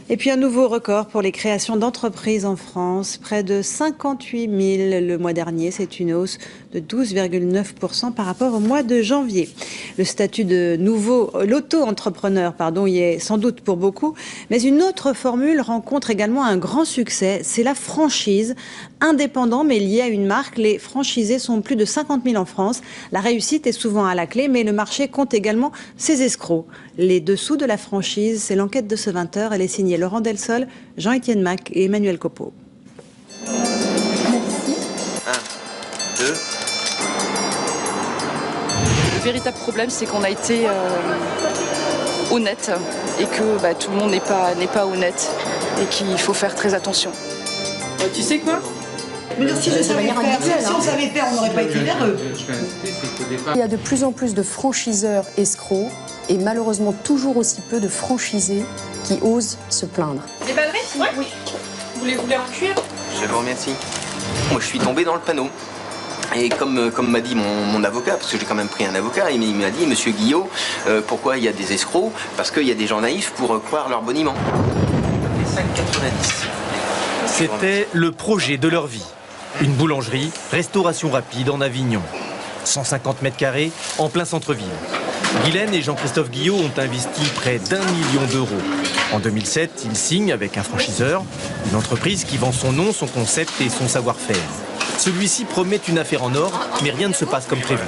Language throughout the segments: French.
Et puis un nouveau record pour les créations d'entreprises en France, près de 58 000 le mois dernier. C'est une hausse de 12,9% par rapport au mois de janvier. Le statut de l'auto-entrepreneur, y est sans doute pour beaucoup, mais une autre formule rencontre également un grand succès, c'est la franchise. Indépendant mais lié à une marque, les franchisés sont plus de 50 000 en France. La réussite est souvent à la clé, mais le marché compte également ses escrocs. Les dessous de la franchise, c'est l'enquête de ce 20h. Elle est signée Laurent Delsol, Jean-Étienne Mac et Emmanuel Copeau. 1, 2. Le véritable problème, c'est qu'on a été honnête et que tout le monde n'est pas honnête et qu'il faut faire très attention. Tu sais quoi ? Mais si on savait faire, on n'aurait pas été véreux. Il y a de plus en plus de franchiseurs escrocs et malheureusement toujours aussi peu de franchisés qui osent se plaindre. Des ballerines ? Ouais. Oui. Vous les voulez en cuir ? Je vous remercie. Moi, je suis tombé dans le panneau. Et comme m'a dit mon avocat, parce que j'ai quand même pris un avocat, il m'a dit, Monsieur Guillot, pourquoi il y a des escrocs ? Parce qu'il y a des gens naïfs pour croire leur boniment. Les 5,90. C'était le projet de leur vie. Une boulangerie, restauration rapide en Avignon. 150 mètres carrés, en plein centre-ville. Guylaine et Jean-Christophe Guillot ont investi près d'1 million d'euros. En 2007, ils signent avec un franchiseur, une entreprise qui vend son nom, son concept et son savoir-faire. Celui-ci promet une affaire en or, mais rien ne se passe comme prévu.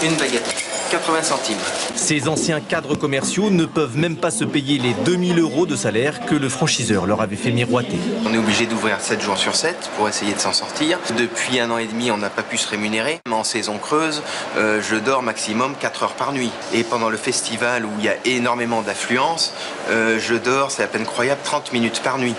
Une baguette, 80 centimes. Ces anciens cadres commerciaux ne peuvent même pas se payer les 2000 € de salaire que le franchiseur leur avait fait miroiter. On est obligé d'ouvrir 7 jours sur 7 pour essayer de s'en sortir. Depuis 1 an et demi, on n'a pas pu se rémunérer. En saison creuse, je dors maximum 4 heures par nuit. Et pendant le festival où il y a énormément d'affluence, je dors, c'est à peine croyable, 30 minutes par nuit.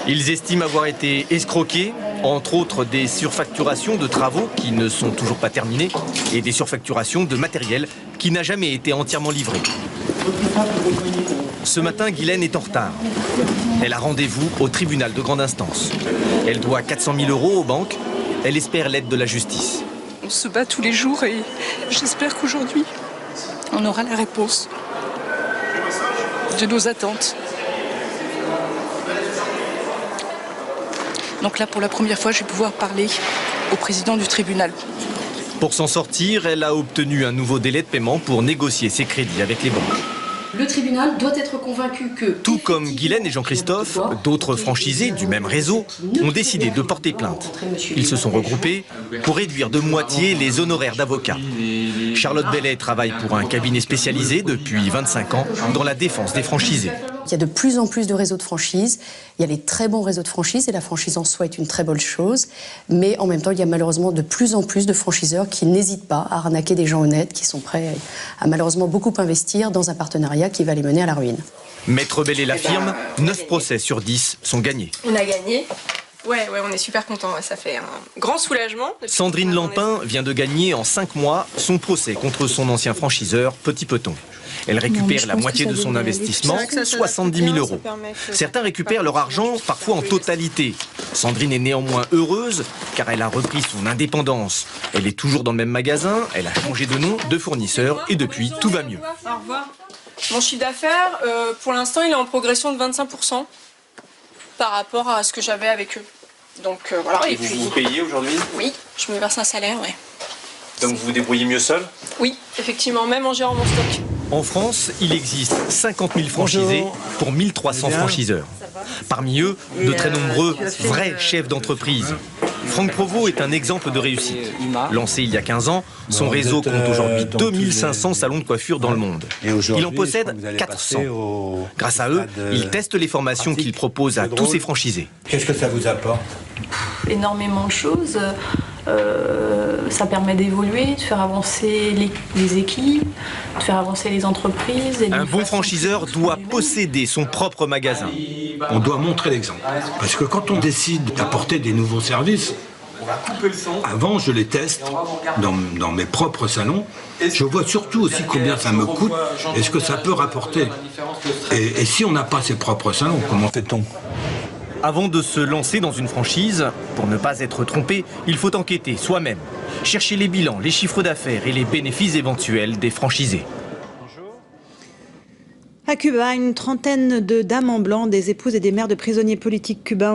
Ils estiment avoir été escroqués, entre autres des surfacturations de travaux qui ne sont toujours pas terminés et des surfacturations de matériel qui n'a jamais été entièrement livré. Ce matin, Guylaine est en retard. Elle a rendez-vous au tribunal de grande instance. Elle doit 400 000 € aux banques. Elle espère l'aide de la justice. On se bat tous les jours et j'espère qu'aujourd'hui, on aura la réponse de nos attentes. Donc là, pour la première fois, je vais pouvoir parler au président du tribunal. Pour s'en sortir, elle a obtenu un nouveau délai de paiement pour négocier ses crédits avec les banques. Le tribunal doit être convaincu que... Tout comme Guylaine et Jean-Christophe, d'autres franchisés du même réseau ont décidé de porter plainte. Ils se sont regroupés pour réduire de moitié les honoraires d'avocats. Charlotte Bellet travaille pour un cabinet spécialisé depuis 25 ans dans la défense des franchisés. Il y a de plus en plus de réseaux de franchise, il y a les très bons réseaux de franchise et la franchise en soi est une très bonne chose, mais en même temps il y a malheureusement de plus en plus de franchiseurs qui n'hésitent pas à arnaquer des gens honnêtes, qui sont prêts à malheureusement beaucoup investir dans un partenariat qui va les mener à la ruine. Maître Bellet l'affirme, 9 procès sur 10 sont gagnés. On a gagné. Ouais, on est super contents, ça fait un grand soulagement. Sandrine Lampin vient de gagner en 5 mois son procès contre son ancien franchiseur Petit Peton. Elle récupère la moitié de son investissement, 70 000 €. Certains récupèrent leur argent, parfois en totalité. Sandrine est néanmoins heureuse, car elle a repris son indépendance. Elle est toujours dans le même magasin, elle a changé de nom, de fournisseur, et depuis, tout va mieux. Au revoir. Mon chiffre d'affaires, pour l'instant, il est en progression de 25% par rapport à ce que j'avais avec eux. Donc voilà. Et vous payez aujourd'hui ? Oui, je me verse un salaire, ouais. Donc vous vous débrouillez mieux seul ? Oui, effectivement, même en gérant mon stock. En France, il existe 50 000 franchisés pour 1300 franchiseurs. Parmi eux, de très nombreux vrais chefs d'entreprise. Franck Provost est un exemple de réussite. Lancé il y a 15 ans, son réseau compte aujourd'hui 2500 salons de coiffure dans le monde. Il en possède 400. Grâce à eux, il teste les formations qu'il propose à tous ses franchisés. Qu'est-ce que ça vous apporte ? Énormément de choses. Ça permet d'évoluer, de faire avancer les équipes, de faire avancer les entreprises. Un bon franchiseur doit posséder son propre magasin. On doit montrer l'exemple. Parce que quand on décide d'apporter des nouveaux services, avant je les teste dans mes propres salons. Je vois surtout aussi combien ça me coûte et ce que ça peut rapporter. Et si on n'a pas ses propres salons, comment fait-on ? Avant de se lancer dans une franchise, pour ne pas être trompé, il faut enquêter soi-même. Chercher les bilans, les chiffres d'affaires et les bénéfices éventuels des franchisés. À Cuba, une trentaine de dames en blanc, des épouses et des mères de prisonniers politiques cubains